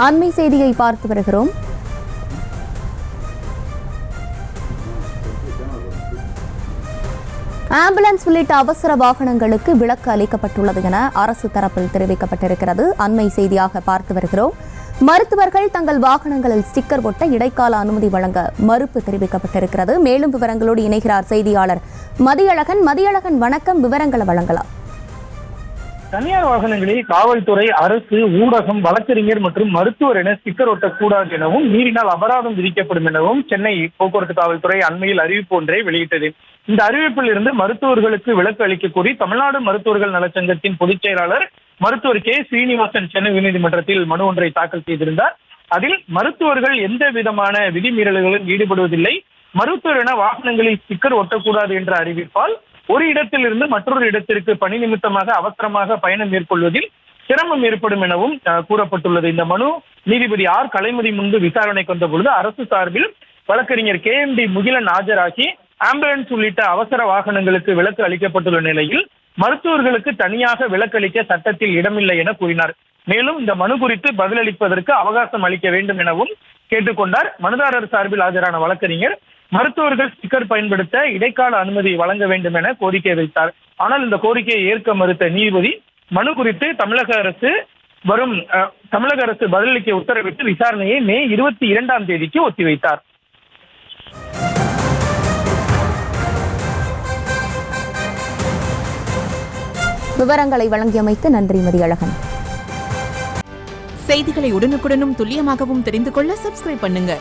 அண்மை செய்தியை பார்த்து வருகிறோம். ஆம்புலன்ஸ் உள்ளிட்ட அவசர வாகனங்களுக்கு விலக்கு அளிக்கப்பட்டுள்ளது என அரசு தரப்பில் தெரிவிக்கப்பட்டிருக்கிறது. அண்மை செய்தியாக பார்த்து வருகிறோம். மருத்துவர்கள் தங்கள் வாகனங்களில் ஸ்டிக்கர் ஒட்ட இடைக்கால அனுமதி வழங்க மறுப்பு தெரிவிக்கப்பட்டிருக்கிறது. மேலும் விவரங்களோடு இணைகிறார் செய்தியாளர் மதியழகன். மதியழகன், வணக்கம். விவரங்களை வழங்கலாம். தனியார் வாகனங்களில் காவல்துறை, அரசு, ஊடகம், வழக்கறிஞர் மற்றும் மருத்துவர் என ஸ்டிக்கர் ஒட்டக்கூடாது எனவும் மீறினால் அபராதம் விதிக்கப்படும் எனவும் சென்னை போக்குவரத்து காவல்துறை அண்மையில் அறிவிப்பு ஒன்றை வெளியிட்டது. இந்த அறிவிப்பில் இருந்து மருத்துவர்களுக்கு விலக்கு அளிக்க கோரி தமிழ்நாடு மருத்துவர்கள் நலச்சங்கத்தின் பொதுச் செயலாளர் மருத்துவர் கே ஸ்ரீனிவாசன் சென்னை உயர்நீதிமன்றத்தில் மனு ஒன்றை தாக்கல் செய்திருந்தார். அதில் மருத்துவர்கள் எந்த விதமான விதிமீறல்களிலும் ஈடுபடுவதில்லை, மருத்துவர் என வாகனங்களில் ஸ்டிக்கர் ஒட்டக்கூடாது என்ற அறிவிப்பால் ஒரு இடத்திலிருந்து மற்றொரு இடத்திற்கு பணி நிமித்தமாக அவசரமாக பயணம் மேற்கொள்வதில் சிரமம் ஏற்படும் எனவும் கூறப்பட்டுள்ளது. இந்த மனு நீதிபதி ஆர் கலைமதி முன்பு விசாரணைக்கு வந்த பொழுது அரசு சார்பில் வழக்கறிஞர் KMD முகிலன் ஆஜராகி ஆம்புலன்ஸ் உள்ளிட்ட அவசர வாகனங்களுக்கு விலக்கு அளிக்கப்பட்டுள்ள நிலையில் மருத்துவர்களுக்கு தனியாக விலக்கு அளிக்க சட்டத்தில் இடமில்லை என கூறினார். மேலும் இந்த மனு குறித்து பதிலளிப்பதற்கு அவகாசம் அளிக்க வேண்டும் எனவும் கேட்டுக்கொண்டார். மனுதாரர் சார்பில் ஆஜரான வழக்கறிஞர் மருத்துவர்கள் ஸ்டிக்கர் பயன்படுத்த இடைக்கால அனுமதி வழங்க வேண்டும் என கோரிக்கை வைத்தார். ஆனால் இந்த கோரிக்கையை ஏற்க மறுத்த நீதிபதி மனு குறித்து தமிழக அரசு பதிலளிக்க உத்தரவிட்டு விசாரணையை மே 22ஆம் தேதிக்கு ஒத்திவைத்தார். விவரங்களை வழங்கியமைக்கு நன்றி மதியழகன். செய்திகளை உடனுக்குடனும் துல்லியமாகவும் தெரிந்து கொள்ள சப்ஸ்கிரைப் பண்ணுங்க.